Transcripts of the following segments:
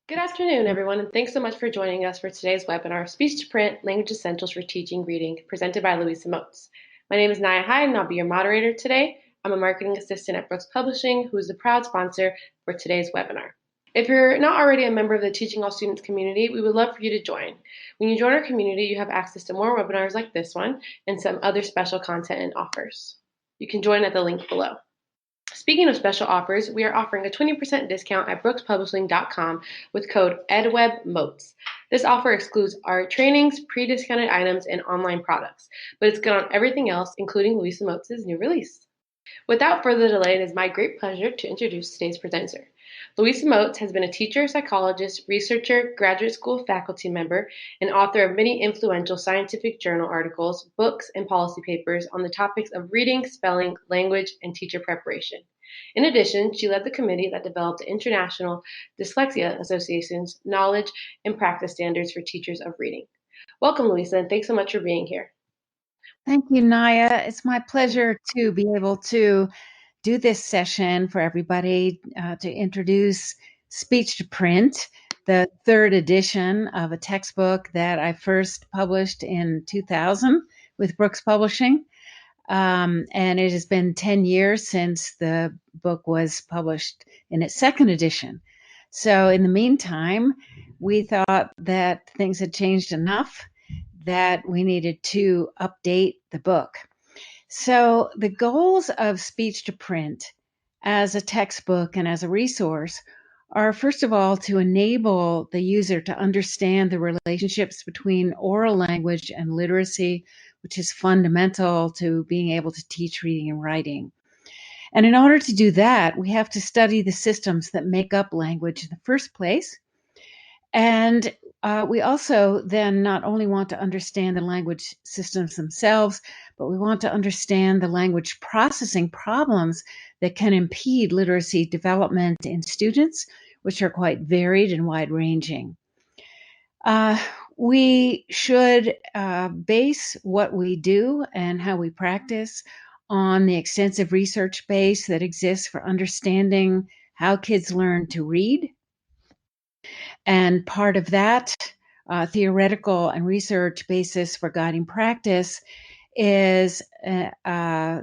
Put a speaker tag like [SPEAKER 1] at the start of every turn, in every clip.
[SPEAKER 1] Good afternoon, everyone, and thanks so much for joining us for today's webinar, Speech to Print, Language Essentials for Teaching Reading, presented by Luisa Motes. My name is Naya Hyde, and I'll be your moderator today. I'm a marketing assistant at Brooks Publishing, who is the proud sponsor for today's webinar. If you're not already a member of the Teaching All Students community, we would love for you to join. When you join our community, you have access to more webinars like this one and some other special content and offers. You can join at the link below. Speaking of special offers, we are offering a 20% discount at brookspublishing.com with code edWebMotes. This offer excludes our trainings, pre-discounted items, and online products, but it's good on everything else, including Luisa Motes' new release. Without further delay, it is my great pleasure to introduce today's presenter. Luisa Motes has been a teacher, psychologist, researcher, graduate school faculty member, and author of many influential scientific journal articles, books, and policy papers on the topics of reading, spelling, language, and teacher preparation. In addition, she led the committee that developed the International Dyslexia Association's knowledge and practice standards for teachers of reading. Welcome, Luisa, and thanks so much for being here.
[SPEAKER 2] Thank you, Naya. It's my pleasure to be able to do this session for everybody to introduce Speech to Print, the third edition of a textbook that I first published in 2000 with Brooks Publishing. And it has been 10 years since the book was published in its second edition. So in the meantime, we thought that things had changed enough that we needed to update the book. So the goals of Speech to Print as a textbook and as a resource are, first of all, to enable the user to understand the relationships between oral language and literacy, which is fundamental to being able to teach reading and writing. And in order to do that, we have to study the systems that make up language in the first place. And we also then not only want to understand the language systems themselves, but we want to understand the language processing problems that can impede literacy development in students, which are quite varied and wide-ranging. We should base what we do and how we practice on the extensive research base that exists for understanding how kids learn to read. And part of that theoretical and research basis for guiding practice is all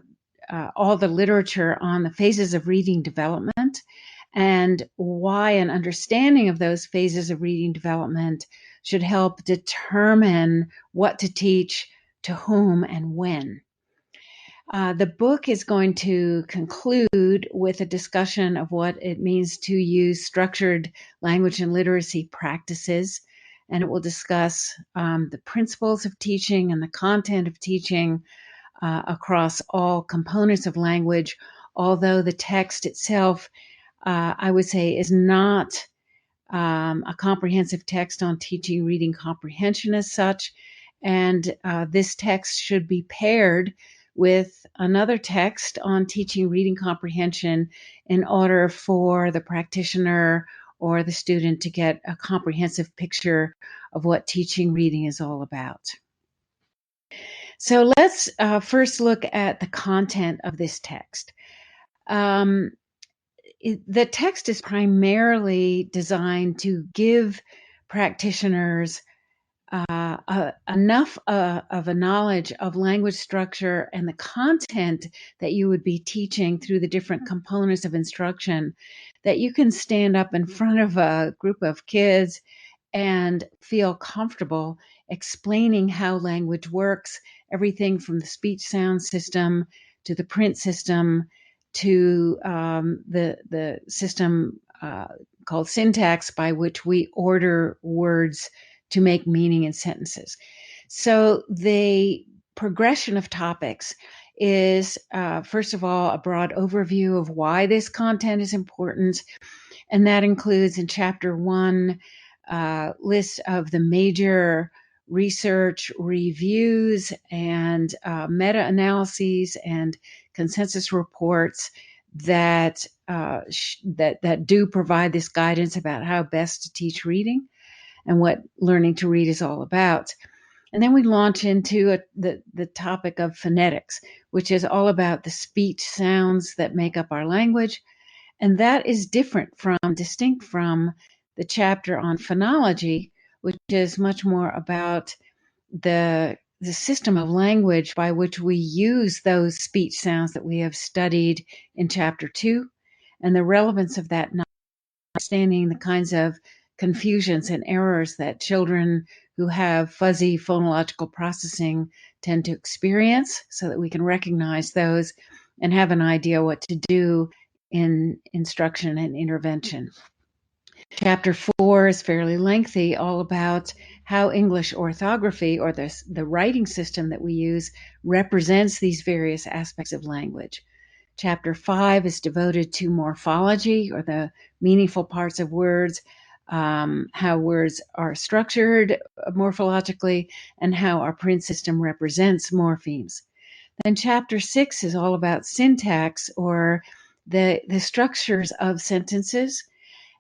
[SPEAKER 2] the literature on the phases of reading development and why an understanding of those phases of reading development should help determine what to teach to whom and when. The book is going to conclude with a discussion of what it means to use structured language and literacy practices, and it will discuss the principles of teaching and the content of teaching across all components of language, although the text itself, I would say, is not a comprehensive text on teaching reading comprehension as such, and this text should be paired with another text on teaching reading comprehension in order for the practitioner or the student to get a comprehensive picture of what teaching reading is all about. So let's first look at the content of this text. The text is primarily designed to give practitioners enough of a knowledge of language structure and the content that you would be teaching through the different components of instruction that you can stand up in front of a group of kids and feel comfortable explaining how language works, everything from the speech sound system to the print system to the system called syntax, by which we order words to make meaning in sentences. So the progression of topics is, first of all, a broad overview of why this content is important. And that includes in chapter 1, list of the major research reviews and meta-analyses and consensus reports that do provide this guidance about how best to teach reading and what learning to read is all about. And then we launch into the topic of phonetics, which is all about the speech sounds that make up our language. And that is distinct from the chapter on phonology, which is much more about the system of language by which we use those speech sounds that we have studied in chapter 2, and the relevance of that, not understanding the kinds of confusions and errors that children who have fuzzy phonological processing tend to experience, so that we can recognize those and have an idea what to do in instruction and intervention. Chapter 4 is fairly lengthy, all about how English orthography, or the writing system that we use, represents these various aspects of language. Chapter 5 is devoted to morphology, or the meaningful parts of words, how words are structured morphologically, and how our print system represents morphemes. Then chapter 6 is all about syntax, or the structures of sentences.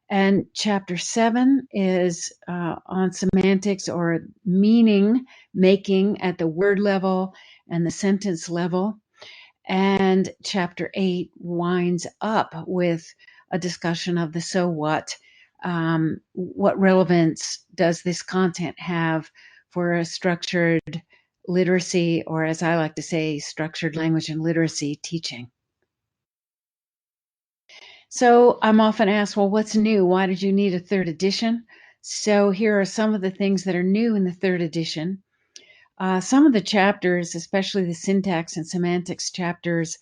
[SPEAKER 2] And chapter 7 is on semantics, or meaning making at the word level and the sentence level. And chapter 8 winds up with a discussion of the so what. What relevance does this content have for a structured literacy, or as I like to say, structured language and literacy teaching? So I'm often asked, well, what's new? Why did you need a third edition? So here are some of the things that are new in the third edition. Some of the chapters, especially the syntax and semantics chapters,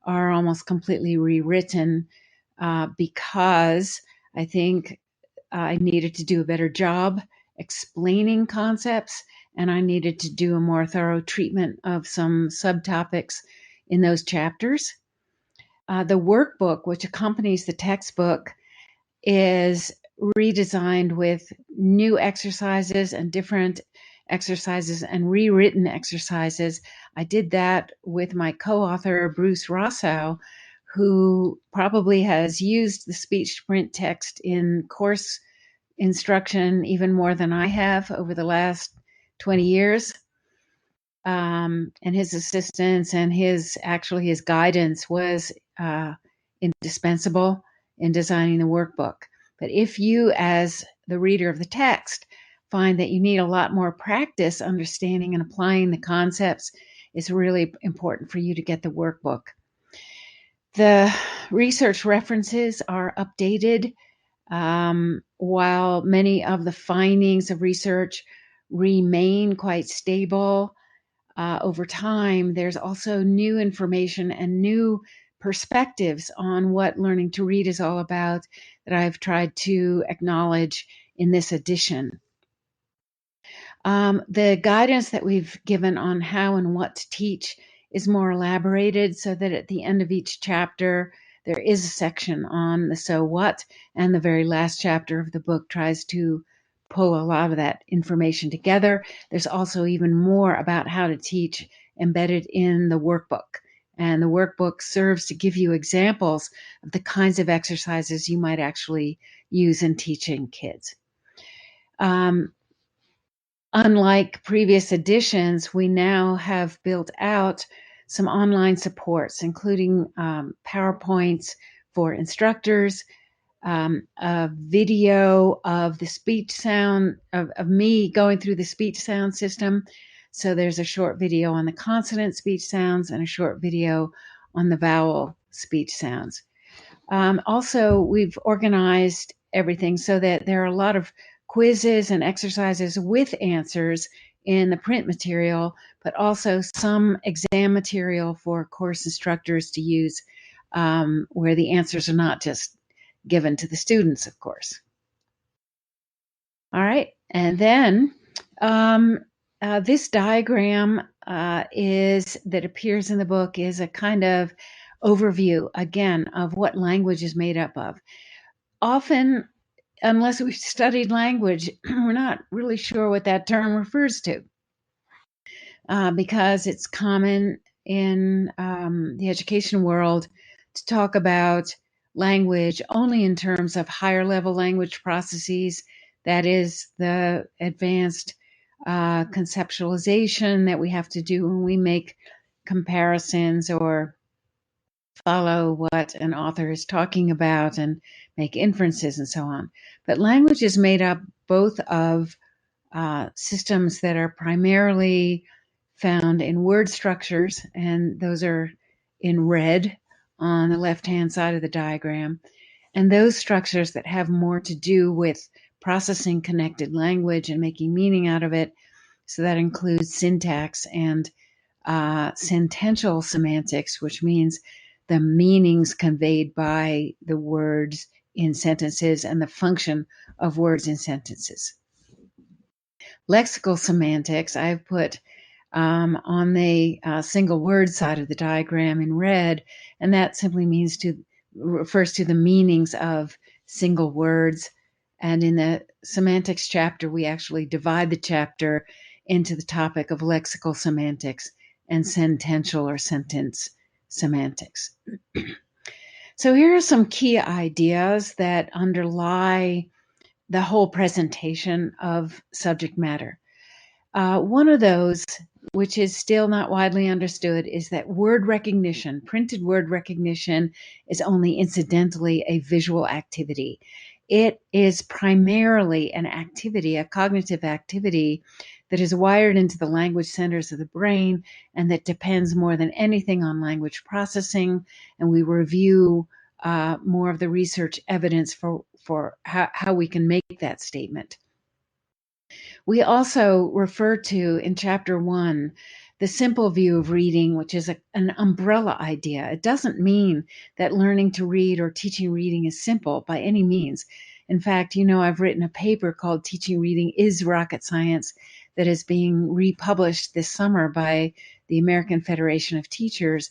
[SPEAKER 2] are almost completely rewritten because I think I needed to do a better job explaining concepts, and I needed to do a more thorough treatment of some subtopics in those chapters. The workbook, which accompanies the textbook, is redesigned with new exercises and different exercises and rewritten exercises. I did that with my co-author, Bruce Rosso, who probably has used the speech to print text in course instruction even more than I have over the last 20 years. And his assistance and his guidance was indispensable in designing the workbook. But if you, as the reader of the text, find that you need a lot more practice understanding and applying the concepts, it's really important for you to get the workbook. The research references are updated, while many of the findings of research remain quite stable. Over time, there's also new information and new perspectives on what learning to read is all about that I've tried to acknowledge in this edition. The guidance that we've given on how and what to teach is more elaborated, so that at the end of each chapter, there is a section on the so what, and the very last chapter of the book tries to pull a lot of that information together. There's also even more about how to teach embedded in the workbook. And the workbook serves to give you examples of the kinds of exercises you might actually use in teaching kids. Unlike previous editions, we now have built out some online supports, including PowerPoints for instructors, a video of the speech sound, of me going through the speech sound system. So there's a short video on the consonant speech sounds and a short video on the vowel speech sounds. Also, we've organized everything so that there are a lot of quizzes and exercises with answers in the print material, but also some exam material for course instructors to use, where the answers are not just given to the students, of course. All right, and then this diagram that appears in the book is a kind of overview, again, of what language is made up of. Often, unless we've studied language, we're not really sure what that term refers to, because it's common in the education world to talk about language only in terms of higher level language processes. That is the advanced conceptualization that we have to do when we make comparisons or follow what an author is talking about and make inferences and so on. But language is made up both of systems that are primarily found in word structures, and those are in red on the left-hand side of the diagram, and those structures that have more to do with processing connected language and making meaning out of it. So that includes syntax and sentential semantics, which means the meanings conveyed by the words in sentences and the function of words in sentences. Lexical semantics, I've put on the single word side of the diagram in red, and that simply refers to the meanings of single words. And in the semantics chapter, we actually divide the chapter into the topic of lexical semantics and sentential or sentence semantics. So here are some key ideas that underlie the whole presentation of subject matter. One of those, which is still not widely understood, is that word recognition, printed word recognition, is only incidentally a visual activity. It is primarily an activity, a cognitive activity, that is wired into the language centers of the brain and that depends more than anything on language processing. And we review more of the research evidence for how we can make that statement. We also refer to in chapter 1 the simple view of reading, which is an umbrella idea. It doesn't mean that learning to read or teaching reading is simple by any means. In fact, I've written a paper called Teaching Reading is Rocket Science that is being republished this summer by the American Federation of Teachers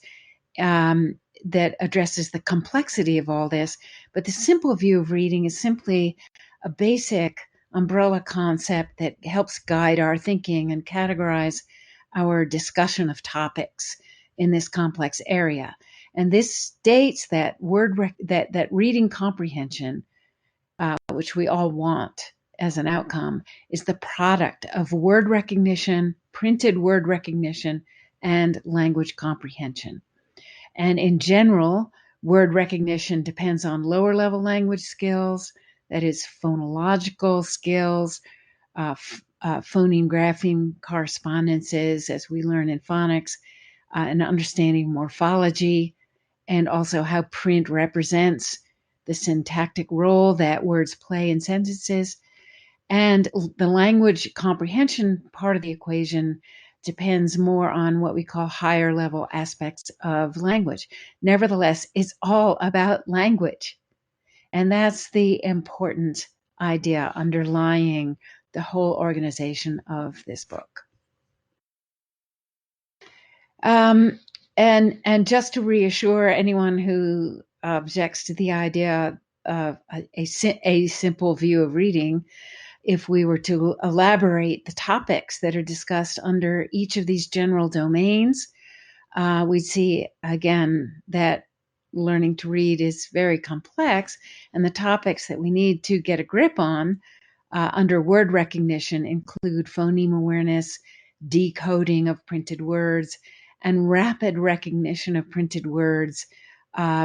[SPEAKER 2] that addresses the complexity of all this. But the simple view of reading is simply a basic umbrella concept that helps guide our thinking and categorize our discussion of topics in this complex area. And this states that that reading comprehension, which we all want as an outcome, is the product of word recognition, printed word recognition, and language comprehension. And in general, word recognition depends on lower level language skills, that is phonological skills, phoneme grapheme correspondences, as we learn in phonics, and understanding morphology, and also how print represents the syntactic role that words play in sentences. And the language comprehension part of the equation depends more on what we call higher level aspects of language. Nevertheless, it's all about language. And that's the important idea underlying the whole organization of this book. And just to reassure anyone who objects to the idea of a simple view of reading, if we were to elaborate the topics that are discussed under each of these general domains, we'd see again that learning to read is very complex, and the topics that we need to get a grip on under word recognition include phoneme awareness, decoding of printed words, and rapid recognition of printed words,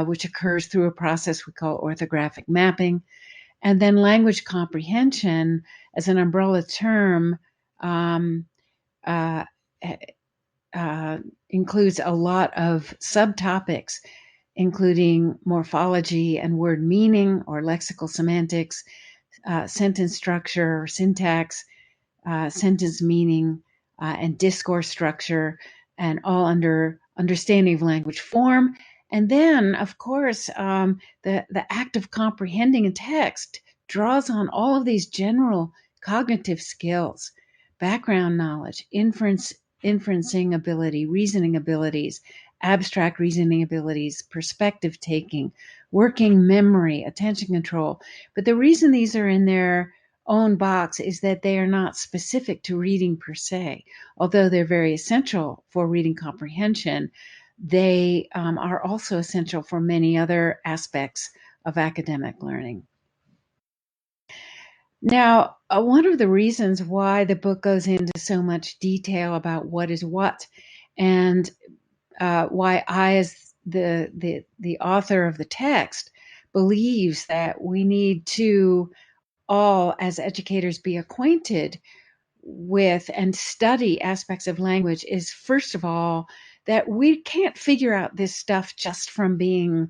[SPEAKER 2] which occurs through a process we call orthographic mapping. And then language comprehension as an umbrella term includes a lot of subtopics, including morphology and word meaning or lexical semantics, sentence structure or syntax, sentence meaning, and discourse structure, and all under understanding of language form. And then, of course, the act of comprehending a text draws on all of these general cognitive skills, background knowledge, inferencing ability, reasoning abilities, abstract reasoning abilities, perspective taking, working memory, attention control. But the reason these are in their own box is that they are not specific to reading per se. Although they're very essential for reading comprehension, they are also essential for many other aspects of academic learning. Now, one of the reasons why the book goes into so much detail about what is what, and why I, as the author of the text believes that we need to all, as educators, be acquainted with and study aspects of language is, first of all, that we can't figure out this stuff just from being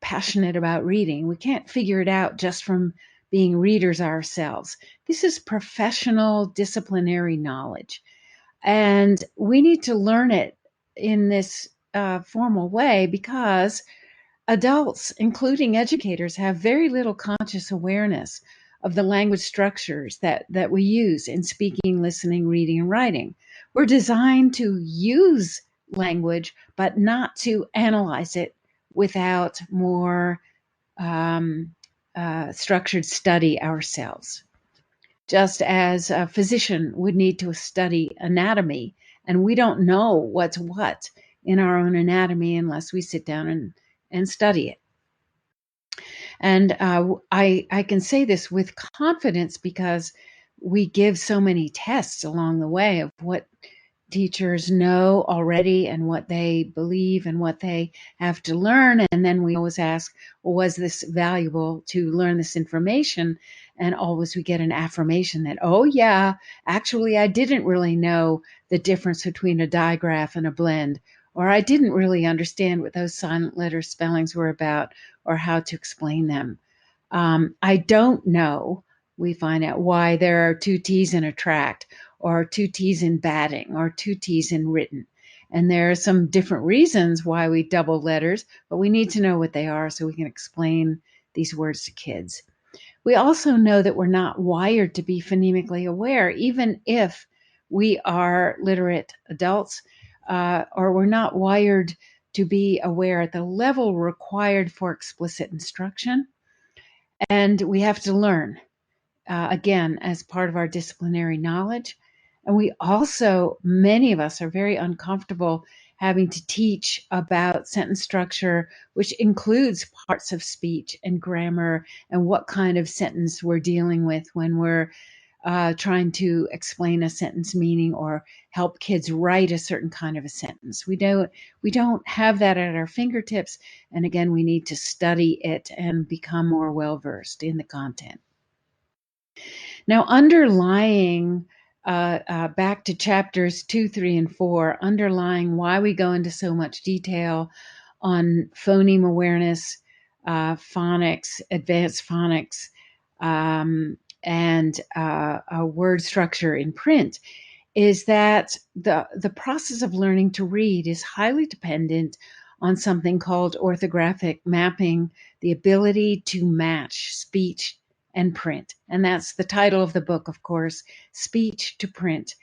[SPEAKER 2] passionate about reading. We can't figure it out just from being readers ourselves. This is professional disciplinary knowledge, and we need to learn it in this formal way because adults, including educators, have very little conscious awareness of the language structures that we use in speaking, listening, reading, and writing. We're designed to use language, but not to analyze it without more structured study ourselves. Just as a physician would need to study anatomy, and we don't know what's what in our own anatomy unless we sit down and study it. And I can say this with confidence because we give so many tests along the way of what teachers know already and what they believe and what they have to learn. And then we always ask, well, was this valuable to learn this information? And always we get an affirmation that, oh, yeah, actually, I didn't really know the difference between a digraph and a blend, or I didn't really understand what those silent letter spellings were about or how to explain them. I don't know, we find out, why there are two T's in a tract, or two T's in batting, or two T's in written. And there are some different reasons why we double letters, but we need to know what they are so we can explain these words to kids. We also know that we're not wired to be phonemically aware, even if we are literate adults, or we're not wired to be aware at the level required for explicit instruction. And we have to learn, again, as part of our disciplinary knowledge. And we also, many of us are very uncomfortable having to teach about sentence structure, which includes parts of speech and grammar and what kind of sentence we're dealing with when we're trying to explain a sentence meaning or help kids write a certain kind of a sentence. We don't have that at our fingertips. And again, we need to study it and become more well-versed in the content. Now, underlying, back to chapters 2, 3, and 4, underlying why we go into so much detail on phoneme awareness, phonics, advanced phonics, and a word structure in print, is that the process of learning to read is highly dependent on something called orthographic mapping, the ability to match speech and print. And that's the title of the book, of course, Speech to Print.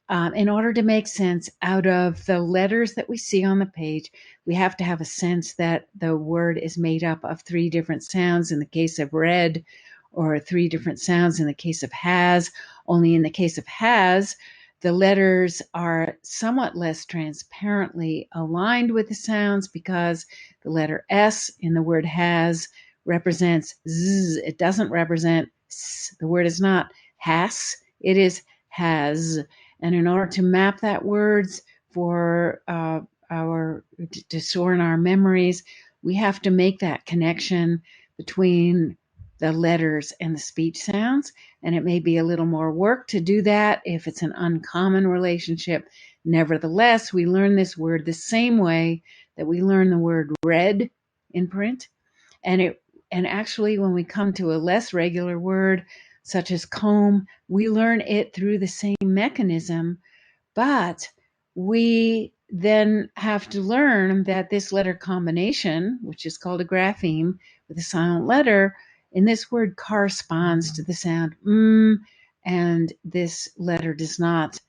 [SPEAKER 2] In order to make sense out of the letters that we see on the page, we have to have a sense that the word is made up of 3 different sounds in the case of read, or 3 different sounds in the case of has. Only in the case of has, the letters are somewhat less transparently aligned with the sounds because the letter S in the word has represents Z. It doesn't represent S. The word is not has, it is has. And in order to map that words for to store in our memories, we have to make that connection between the letters and the speech sounds. And it may be a little more work to do that if it's an uncommon relationship. Nevertheless, we learn this word the same way that we learn the word read in print. And actually, when we come to a less regular word, such as comb, we learn it through the same mechanism, but we then have to learn that this letter combination, which is called a grapheme with a silent letter, in this word corresponds to the sound and this letter does not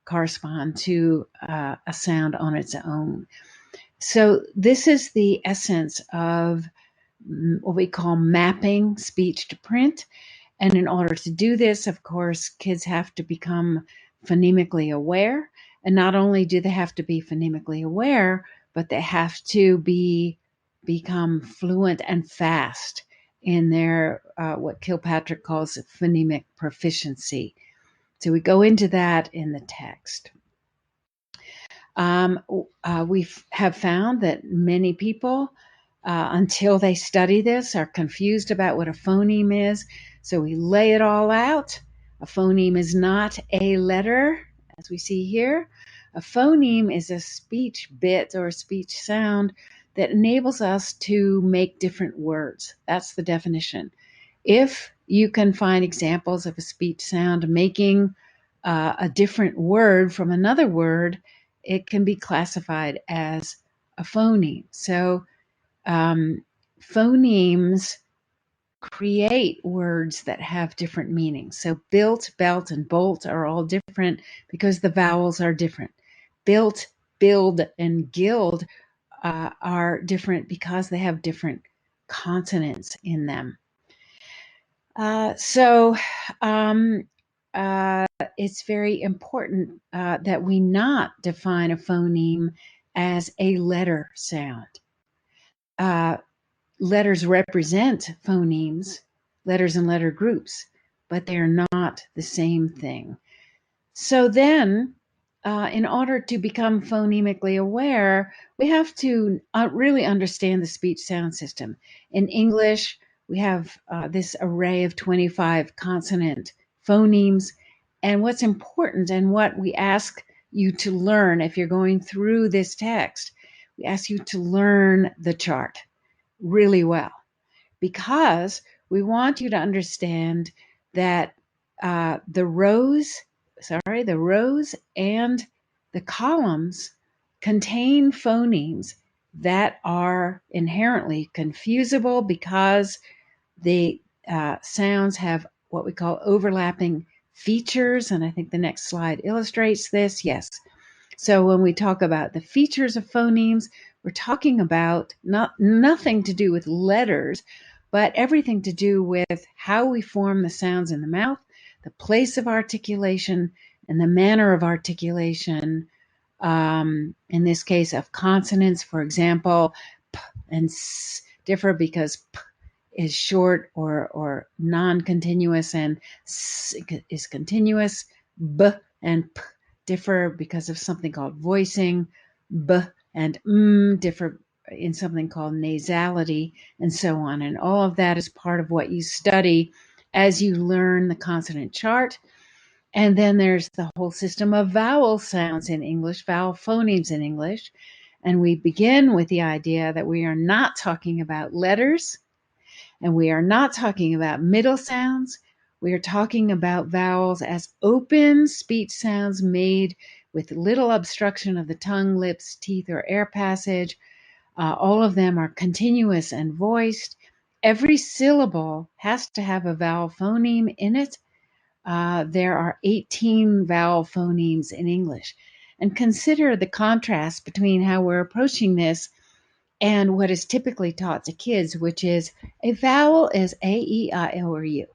[SPEAKER 2] correspond to a sound on its own. So this is the essence of what we call mapping speech to print. And in order to do this, of course, kids have to become phonemically aware. And not only do they have to be phonemically aware, but they have to become fluent and fast in their what Kilpatrick calls phonemic proficiency. So we go into that in the text. We have found that many people, until they study this, are confused about what a phoneme is. So we lay it all out. A phoneme is not a letter, as we see here. A phoneme is a speech bit or a speech sound that enables us to make different words. That's the definition. If you can find examples of a speech sound making a different word from another word, it can be classified as a phoneme. So phonemes create words that have different meanings. So built, belt, and bolt are all different because the vowels are different. Built, build, and guild are different because they have different consonants in them. So it's very important that we not define a phoneme as a letter sound. Letters represent phonemes, letters and letter groups, but they are not the same thing. So then, in order to become phonemically aware, we have to really understand the speech sound system. In English, we have this array of 25 consonant phonemes. And what's important and what we ask you to learn if you're going through this text, we ask you to learn the chart really well, because we want you to understand that the rows and the columns contain phonemes that are inherently confusable because the sounds have what we call overlapping features. And I think the next slide illustrates this. Yes. So when we talk about the features of phonemes, we're talking about nothing to do with letters, but everything to do with how we form the sounds in the mouth, the place of articulation, and the manner of articulation. In this case of consonants, for example, p and s differ because p is short or non-continuous and s is continuous. B and p differ because of something called voicing. B and m differ in something called nasality, and so on. And all of that is part of what you study as you learn the consonant chart. And then there's the whole system of vowel sounds in English, vowel phonemes in English. And we begin with the idea that we are not talking about letters, and we are not talking about middle sounds. We are talking about vowels as open speech sounds made with little obstruction of the tongue, lips, teeth, or air passage. All of them are continuous and voiced. Every syllable has to have a vowel phoneme in it. There are 18 vowel phonemes in English. And consider the contrast between how we're approaching this and what is typically taught to kids, which is a vowel is A, E, I, O, or U.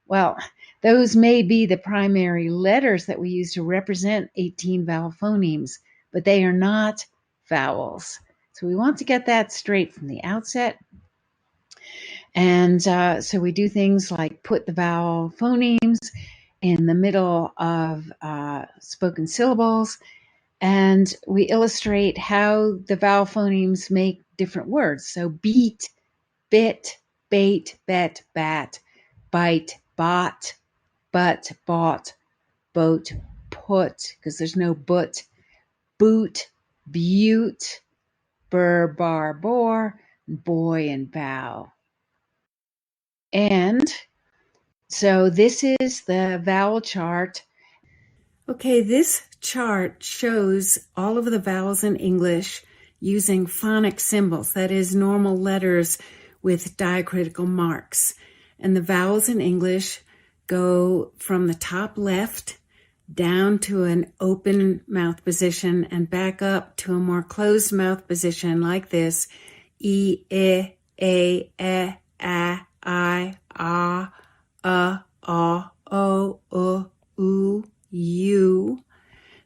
[SPEAKER 2] Well, those may be the primary letters that we use to represent 18 vowel phonemes, but they are not vowels. So we want to get that straight from the outset. And so we do things like put the vowel phonemes in the middle of spoken syllables, and we illustrate how the vowel phonemes make different words. So beat, bit, bait, bet, bat, bite, bot, but, bought, boat, put, because there's no but, boot, butte, burr, bar, bore, boy, and bow. And so this is the vowel chart. Okay, this chart shows all of the vowels in English using phonic symbols, that is, normal letters with diacritical marks. And the vowels in English go from the top left down to an open mouth position and back up to a more closed mouth position like this: E, I, A, I, O, U, U.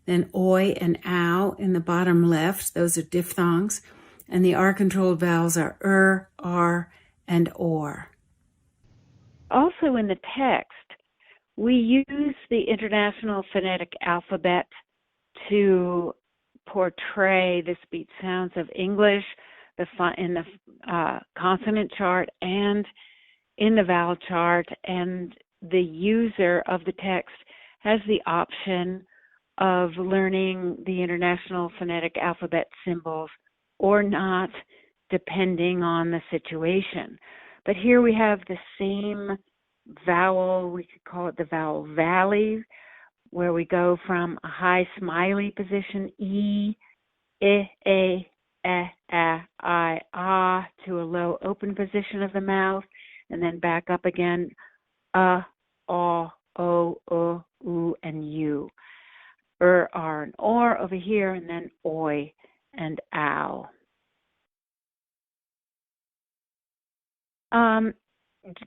[SPEAKER 2] Then oi and ow in the bottom left, those are diphthongs. And the R-controlled vowels are R, and or.
[SPEAKER 3] Also in the text, we use the International Phonetic Alphabet to portray the speech sounds of English in the consonant chart and in the vowel chart, and the user of the text has the option of learning the International Phonetic Alphabet symbols or not, depending on the situation. But here we have the same vowel, we could call it the Vowel Valley, where we go from a high smiley position, E, I, ah, to a low open position of the mouth, and then back up again, O, U, and U. R, and or over here, and then oi and ow.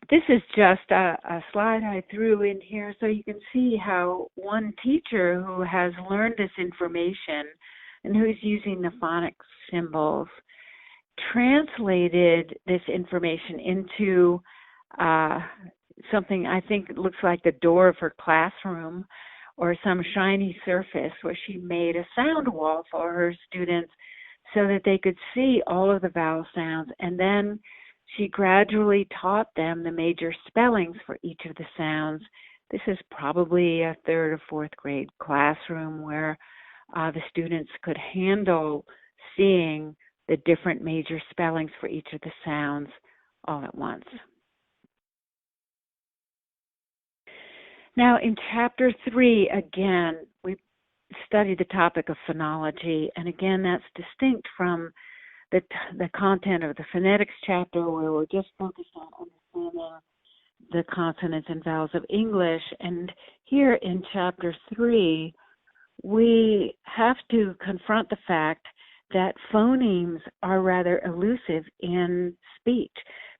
[SPEAKER 3] This is just a slide I threw in here so you can see how one teacher who has learned this information and who's using the phonics symbols translated this information into something I think looks like the door of her classroom or some shiny surface, where she made a sound wall for her students so that they could see all of the vowel sounds, and then she gradually taught them the major spellings for each of the sounds. This is probably a 3rd or 4th grade classroom where the students could handle seeing the different major spellings for each of the sounds all at once. Now in chapter 3, again, we studied the topic of phonology, and again, that's distinct from the content of the phonetics chapter, where we're just focused on understanding the consonants and vowels of English. And here in chapter 3, we have to confront the fact that phonemes are rather elusive in speech,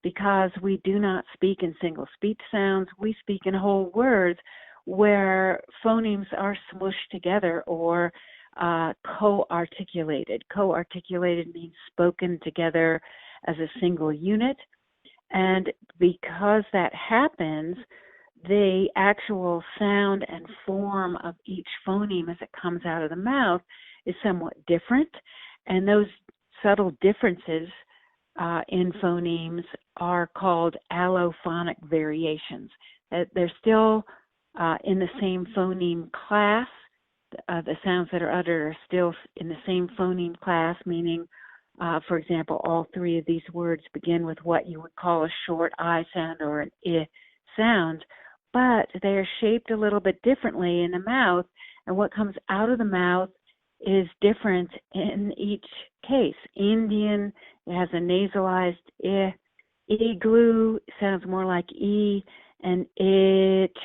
[SPEAKER 3] because we do not speak in single speech sounds. We speak in whole words where phonemes are smooshed together or co-articulated. Co-articulated means spoken together as a single unit. And because that happens, the actual sound and form of each phoneme as it comes out of the mouth is somewhat different. And those subtle differences in phonemes are called allophonic variations. They're still in the same phoneme class. The sounds that are uttered are still in the same phoneme class, meaning, for example, all 3 of these words begin with what you would call a short I sound or an I sound, but they are shaped a little bit differently in the mouth, and what comes out of the mouth is different in each case. Indian, it has a nasalized I. Igloo sounds more like E, and itch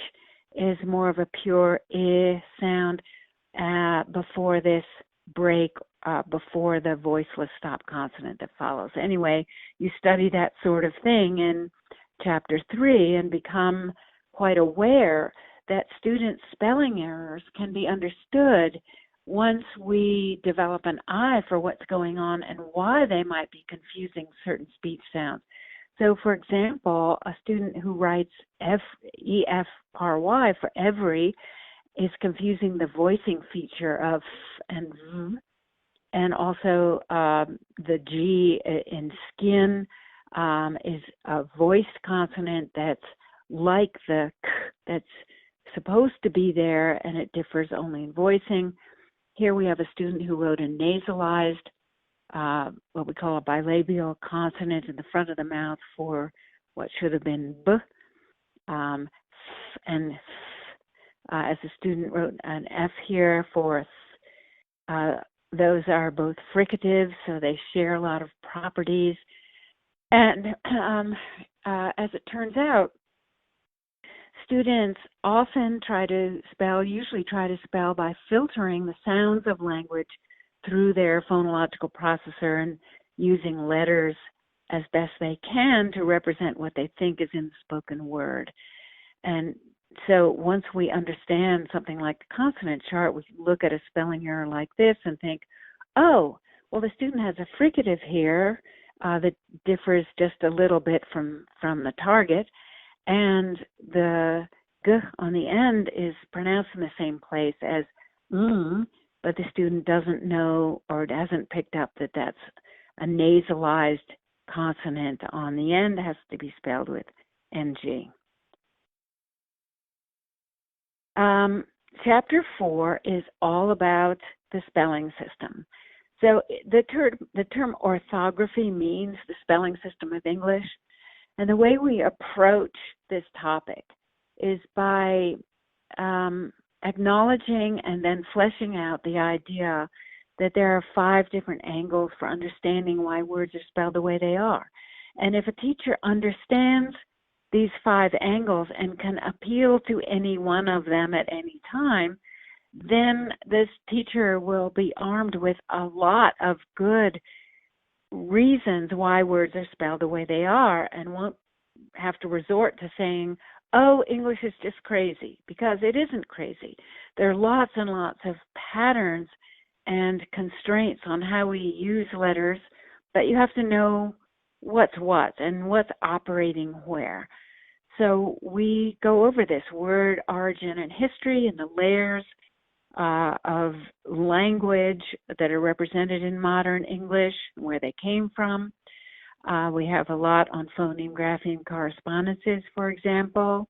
[SPEAKER 3] is more of a pure I sound before this break, before the voiceless stop consonant that follows. Anyway, you study that sort of thing in chapter 3 and become quite aware that students' spelling errors can be understood once we develop an eye for what's going on and why they might be confusing certain speech sounds. So, for example, a student who writes E-F-R-Y for every is confusing the voicing feature of f and v, and also the G in skin is a voiced consonant that's like the k that's supposed to be there, and it differs only in voicing. Here we have a student who wrote a nasalized, what we call a bilabial consonant in the front of the mouth for what should have been b, and as the student wrote an F here for those are both fricatives, so they share a lot of properties. And as it turns out, students often usually try to spell by filtering the sounds of language through their phonological processor and using letters as best they can to represent what they think is in the spoken word. And so once we understand something like the consonant chart, we can look at a spelling error like this and think, oh, well, the student has a fricative here that differs just a little bit from the target, and the g on the end is pronounced in the same place as but the student doesn't know or hasn't picked up that that's a nasalized consonant on the end. It has to be spelled with NG. Chapter 4 is all about the spelling system. So the term orthography means the spelling system of English. And the way we approach this topic is by acknowledging and then fleshing out the idea that there are 5 different angles for understanding why words are spelled the way they are. And if a teacher understands these 5 angles and can appeal to any one of them at any time, then this teacher will be armed with a lot of good reasons why words are spelled the way they are, and won't have to resort to saying, oh, English is just crazy, because it isn't crazy. There are lots and lots of patterns and constraints on how we use letters, but you have to know what's what and what's operating where. So we go over this word origin and history and the layers of language that are represented in modern English, where they came from. We have a lot on phoneme, grapheme correspondences, for example,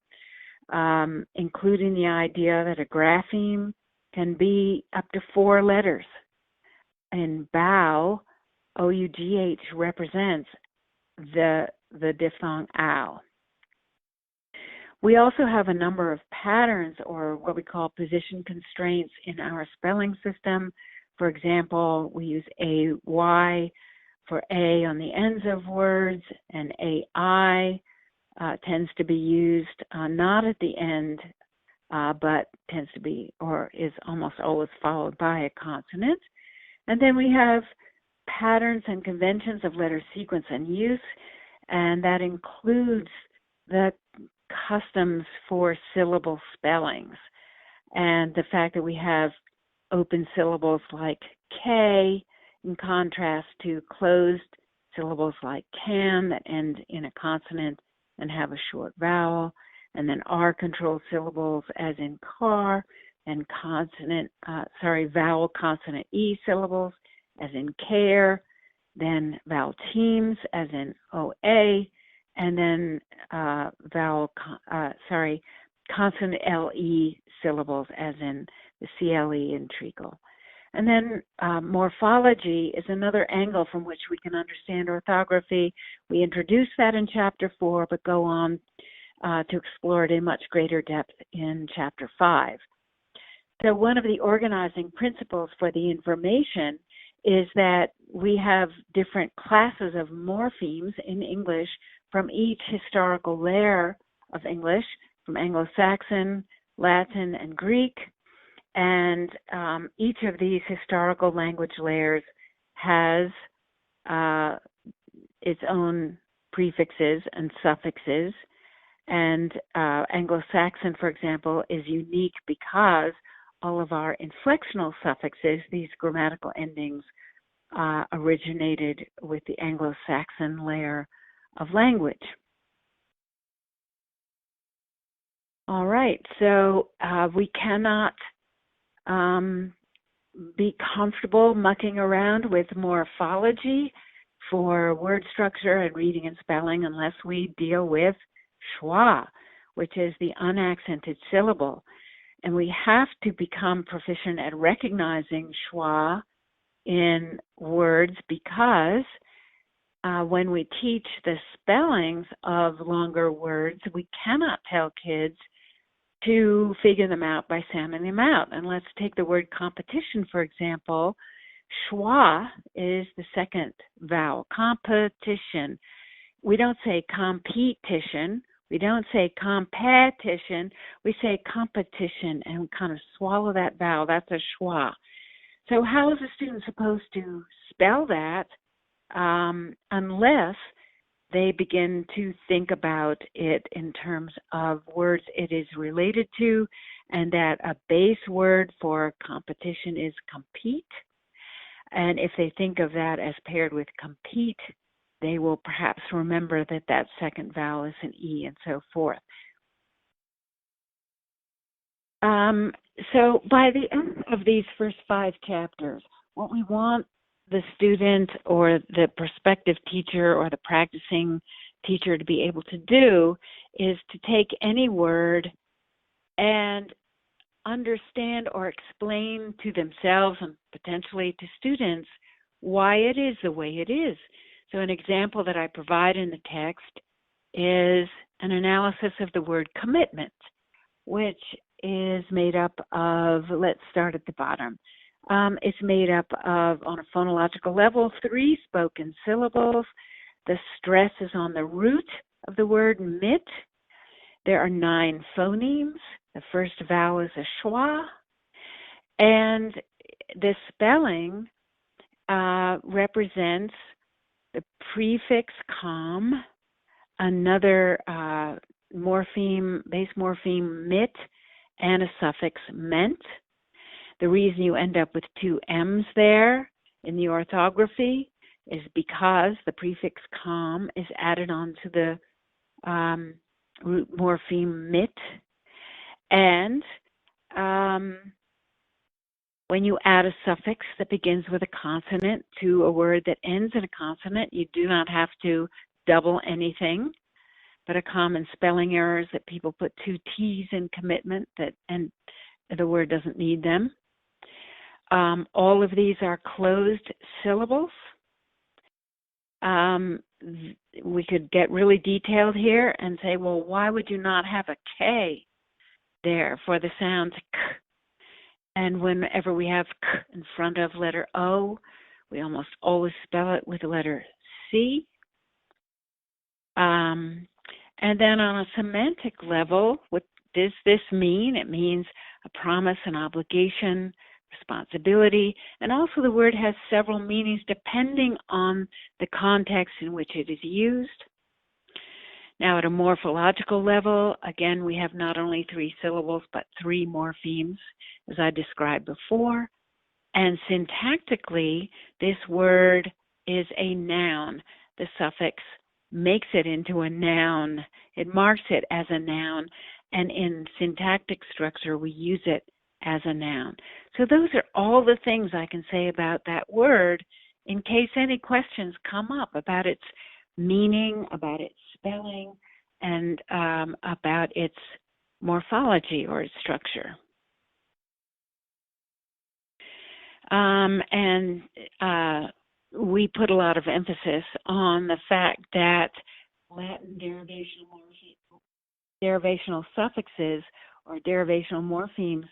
[SPEAKER 3] including the idea that a grapheme can be up to 4 letters. And bow, O-U-G-H, represents the diphthong ow. We also have a number of patterns, or what we call position constraints, in our spelling system. For example, we use AY for A on the ends of words, and AI tends to be used not at the end, but tends to be or is almost always followed by a consonant. And then we have patterns and conventions of letter sequence and use, and that includes the customs for syllable spellings, and the fact that we have open syllables like K in contrast to closed syllables like can that end in a consonant and have a short vowel, and then R-controlled syllables as in car, and vowel consonant E syllables as in care, then vowel teams as in OA, and then consonant LE syllables as in the CLE in treacle. And then morphology is another angle from which we can understand orthography. We introduce that in Chapter 4, but go on to explore it in much greater depth in Chapter 5. So one of the organizing principles for the information is that we have different classes of morphemes in English from each historical layer of English, from Anglo-Saxon, Latin, and Greek. And each of these historical language layers has its own prefixes and suffixes. And Anglo-Saxon, for example, is unique because all of our inflectional suffixes, these grammatical endings, originated with the Anglo-Saxon layer of language. All right, so we cannot be comfortable mucking around with morphology for word structure and reading and spelling unless we deal with schwa, which is the unaccented syllable. And we have to become proficient at recognizing schwa in words because when we teach the spellings of longer words, we cannot tell kids to figure them out by sounding them out. And let's take the word competition, for example. Schwa is the second vowel, competition. We don't say competition. We don't say competition. We say competition, and we kind of swallow that vowel. That's a schwa. So how is a student supposed to spell that unless they begin to think about it in terms of words it is related to, and that a base word for competition is compete. And if they think of that as paired with compete, they will perhaps remember that that second vowel is an E, and so forth. So by the end of these first 5 chapters, what we want the student or the prospective teacher or the practicing teacher to be able to do is to take any word and understand or explain to themselves and potentially to students why it is the way it is. So an example that I provide in the text is an analysis of the word commitment, which is made up of, let's start at the bottom. It's made up of, on a phonological level, 3 spoken syllables. The stress is on the root of the word mit. There are 9 phonemes. The first vowel is a schwa. And the spelling represents the prefix com, another morpheme, base morpheme mit, and a suffix ment. The reason you end up with 2 M's there in the orthography is because the prefix com is added onto the root morpheme mit. And when you add a suffix that begins with a consonant to a word that ends in a consonant, you do not have to double anything. But a common spelling error is that people put 2 T's in commitment and the word doesn't need them. All of these are closed syllables. We could get really detailed here and say, well, why would you not have a K there for the sound k? And whenever we have k in front of letter O, we almost always spell it with the letter C. And then on a semantic level, what does this mean? It means a promise, an obligation, responsibility, and also the word has several meanings depending on the context in which it is used. Now at a morphological level, again, we have not only 3 syllables, but 3 morphemes, as I described before. And syntactically, this word is a noun. The suffix makes it into a noun. It marks it as a noun, and in syntactic structure, we use it as a noun. So those are all the things I can say about that word in case any questions come up about its meaning, about its spelling, and about its morphology or its structure. We put a lot of emphasis on the fact that Latin derivational suffixes or derivational morphemes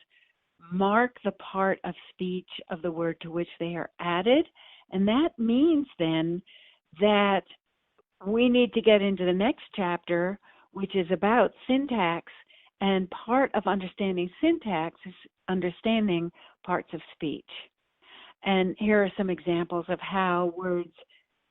[SPEAKER 3] mark the part of speech of the word to which they are added. And that means then that we need to get into the next chapter, which is about syntax. And part of understanding syntax is understanding parts of speech. And here are some examples of how words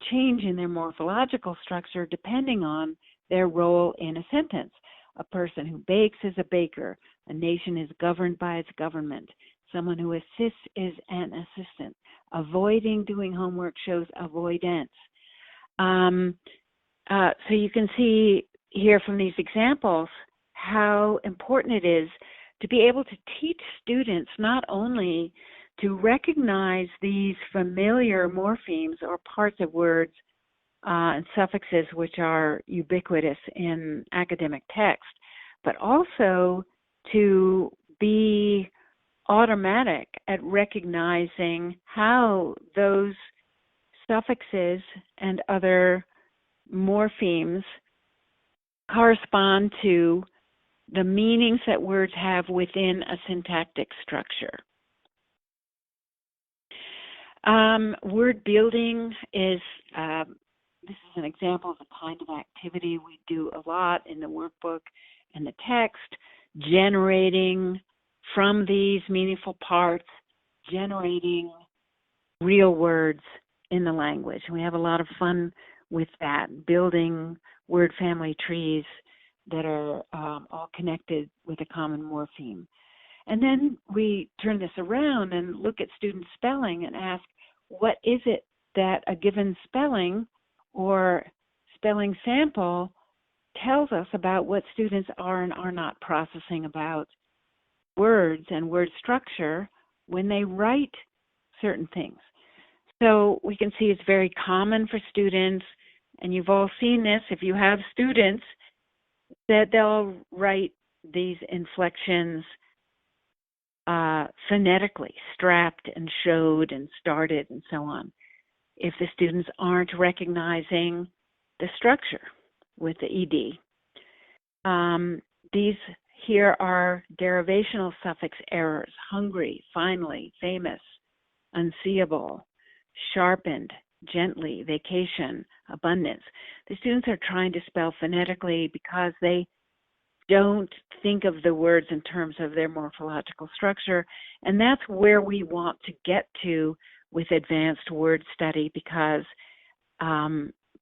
[SPEAKER 3] change in their morphological structure depending on their role in a sentence. A person who bakes is a baker. A nation is governed by its government. Someone who assists is an assistant. Avoiding doing homework shows avoidance. So you can see here from these examples how important it is to be able to teach students not only to recognize these familiar morphemes or parts of words and suffixes which are ubiquitous in academic text, but also to be automatic at recognizing how those suffixes and other morphemes correspond to the meanings that words have within a syntactic structure. Word building is, this is an example of the kind of activity we do a lot in the workbook and the text, generating from these meaningful parts, generating real words in the language. We have a lot of fun with that, building word family trees that are all connected with a common morpheme. And then we turn this around and look at student spelling and ask, what is it that a given spelling or spelling sample tells us about what students are and are not processing about words and word structure when they write certain things. So we can see it's very common for students, and you've all seen this if you have students, that they'll write these inflections phonetically, strapped and showed and started and so on, if the students aren't recognizing the structure with the ED. These here are derivational suffix errors: hungry, finally, famous, unseeable, sharpened, gently, vacation, abundance. The students are trying to spell phonetically because they don't think of the words in terms of their morphological structure, and that's where we want to get to with advanced word study, because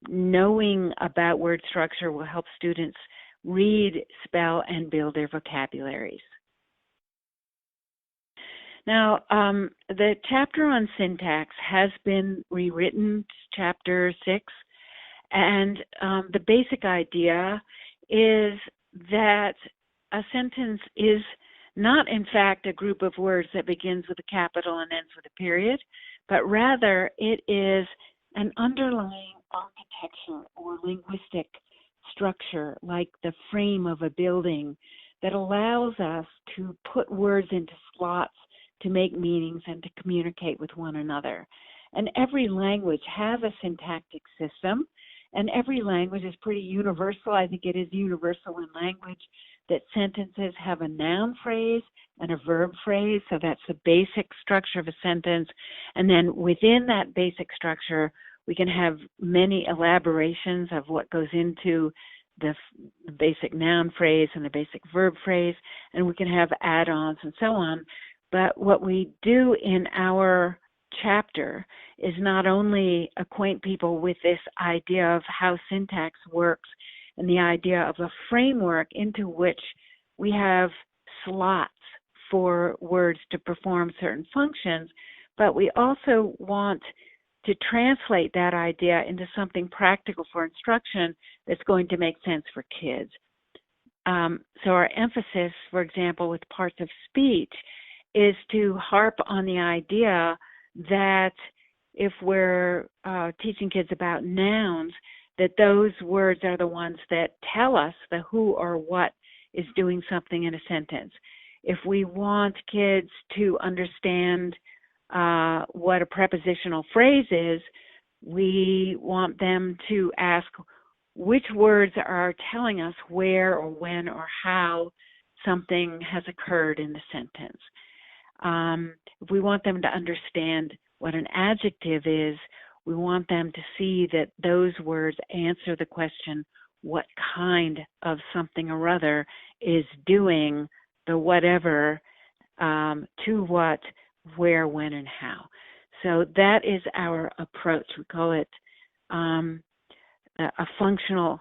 [SPEAKER 3] knowing about word structure will help students read, spell, and build their vocabularies. Now, the chapter on syntax has been rewritten, chapter 6, and the basic idea is that a sentence is not, in fact, a group of words that begins with a capital and ends with a period, but rather it is an underlying architecture or linguistic structure, like the frame of a building, that allows us to put words into slots to make meanings and to communicate with one another. And every language has a syntactic system, and every language is pretty universal. I think it is universal in language that sentences have a noun phrase and a verb phrase, so that's the basic structure of a sentence. And then within that basic structure, we can have many elaborations of what goes into the basic noun phrase and the basic verb phrase, and we can have add-ons and so on. But what we do in our chapter is not only acquaint people with this idea of how syntax works and the idea of a framework into which we have slots for words to perform certain functions, but we also want to translate that idea into something practical for instruction that's going to make sense for kids. So our emphasis, for example, with parts of speech is to harp on the idea that if we're teaching kids about nouns, that those words are the ones that tell us the who or what is doing something in a sentence. If we want kids to understand what a prepositional phrase is, we want them to ask which words are telling us where or when or how something has occurred in the sentence. If we want them to understand what an adjective is, we want them to see that those words answer the question, what kind of something or other is doing the whatever, to what, where, when, and how. So that is our approach. We call it a functional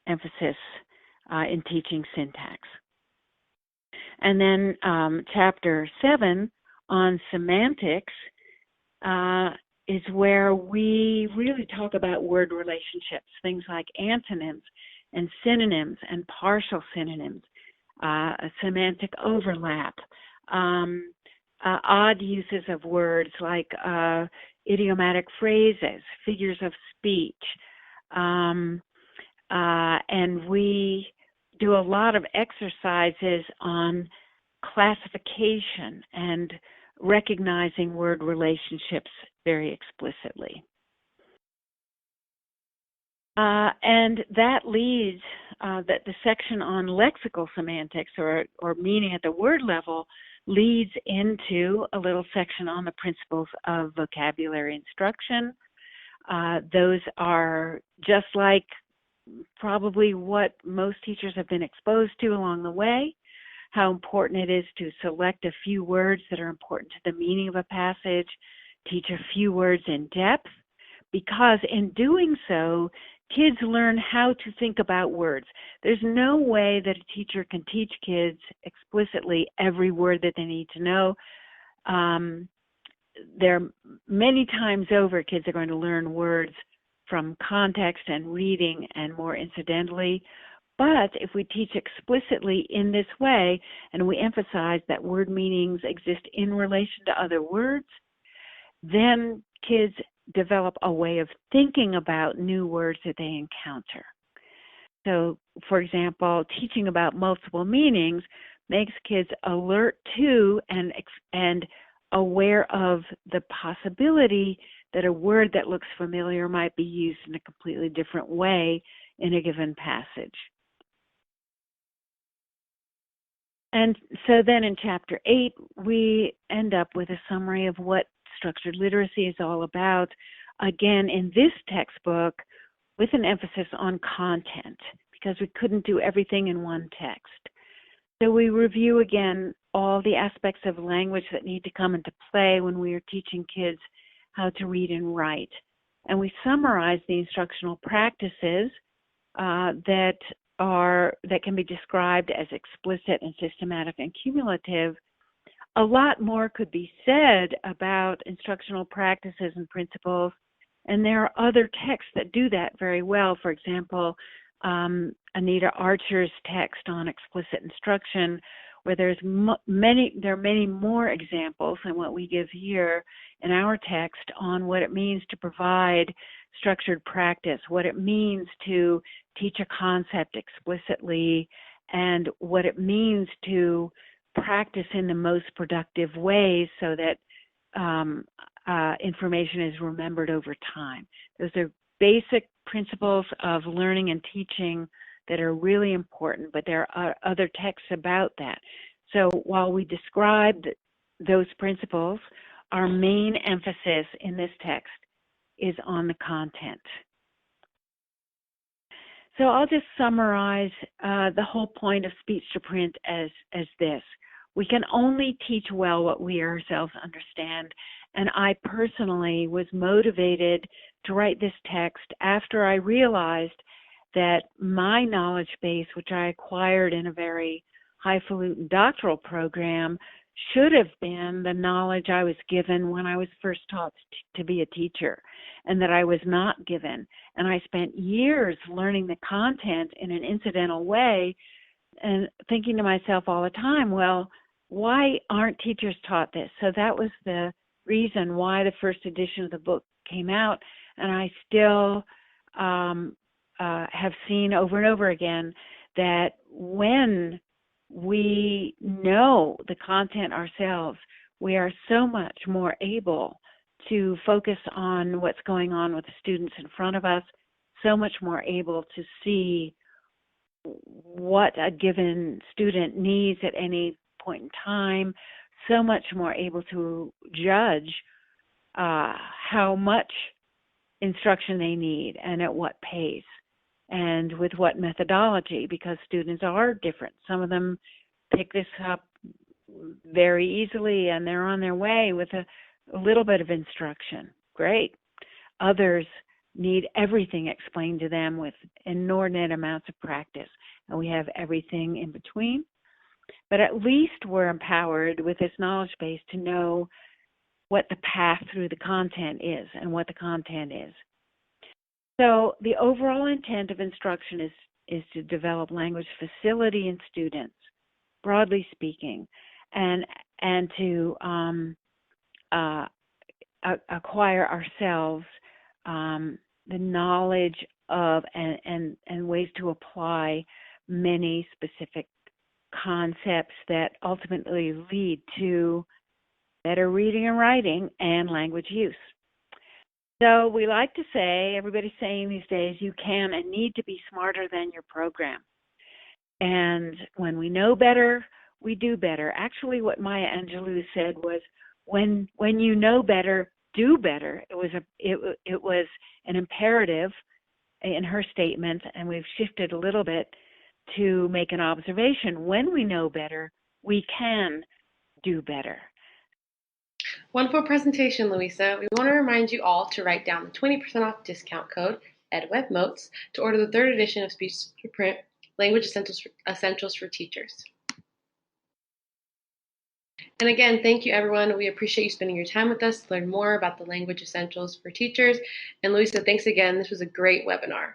[SPEAKER 3] emphasis in teaching syntax. And then chapter 7 on semantics is where we really talk about word relationships, things like antonyms and synonyms and partial synonyms, semantic overlap, odd uses of words like idiomatic phrases, figures of speech, and we do a lot of exercises on classification and recognizing word relationships very explicitly. And that leads, the section on lexical semantics or meaning at the word level leads into a little section on the principles of vocabulary instruction. Those are just like probably what most teachers have been exposed to along the way, how important it is to select a few words that are important to the meaning of a passage, teach a few words in depth, because in doing so, kids learn how to think about words. There's no way that a teacher can teach kids explicitly every word that they need to know. There are many times over, kids are going to learn words from context and reading and more incidentally, But if we teach explicitly in this way, and we emphasize that word meanings exist in relation to other words, then kids develop a way of thinking about new words that they encounter. So, for example, teaching about multiple meanings makes kids alert to and aware of the possibility that a word that looks familiar might be used in a completely different way in a given passage. And so then in Chapter 8, we end up with a summary of what structured literacy is all about, again, in this textbook, with an emphasis on content, because we couldn't do everything in one text. So we review again all the aspects of language that need to come into play when we are teaching kids how to read and write. And we summarize the instructional practices that can be described as explicit and systematic and cumulative. A lot more could be said about instructional practices and principles, and there are other texts that do that very well. For example, Anita Archer's text on explicit instruction, where there are many more examples than what we give here in our text on what it means to provide structured practice, what it means to teach a concept explicitly, and what it means to practice in the most productive ways so that information is remembered over time. Those are basic principles of learning and teaching that are really important, but there are other texts about that. So while we described those principles, our main emphasis in this text is on the content. So I'll just summarize the whole point of speech to print as this. We can only teach well what we ourselves understand, and I personally was motivated to write this text after I realized that my knowledge base, which I acquired in a very highfalutin doctoral program, should have been the knowledge I was given when I was first taught to be a teacher, and that I was not given. And I spent years learning the content in an incidental way and thinking to myself all the time, well, why aren't teachers taught this? So that was the reason why the first edition of the book came out, and I still have seen over and over again that when we know the content ourselves, we are so much more able to focus on what's going on with the students in front of us, so much more able to see what a given student needs at any point in time, so much more able to judge how much instruction they need and at what pace and with what methodology, because students are different. Some of them pick this up very easily and they're on their way with a little bit of instruction. Great. Others need everything explained to them with inordinate amounts of practice, and we have everything in between. But at least we're empowered with this knowledge base to know what the path through the content is and what the content is. So the overall intent of instruction is to develop language facility in students, broadly speaking, and to acquire ourselves the knowledge of and ways to apply many specific concepts that ultimately lead to better reading and writing and language use. So we like to say, everybody's saying these days, you can and need to be smarter than your program. And when we know better, we do better. Actually, what Maya Angelou said was, when you know better, do better. It was an imperative in her statement, and we've shifted a little bit to make an observation. When we know better, we can do better.
[SPEAKER 1] Wonderful presentation, Luisa. We want to remind you all to write down the 20% off discount code, edWebMotes, to order the third edition of Speech to Print, Language Essentials for Teachers. And again, thank you, everyone. We appreciate you spending your time with us to learn more about the Language Essentials for Teachers. And Luisa, thanks again. This was a great webinar.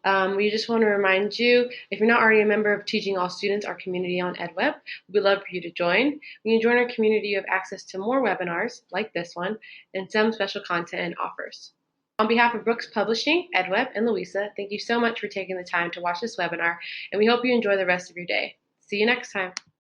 [SPEAKER 1] We just want to remind you, if you're not already a member of Teaching All Students, our community on EdWeb, we'd love for you to join. When you join our community, you have access to more webinars like this one and some special content and offers. On behalf of Brooks Publishing, EdWeb, and Luisa, thank you so much for taking the time to watch this webinar, and we hope you enjoy the rest of your day. See you next time.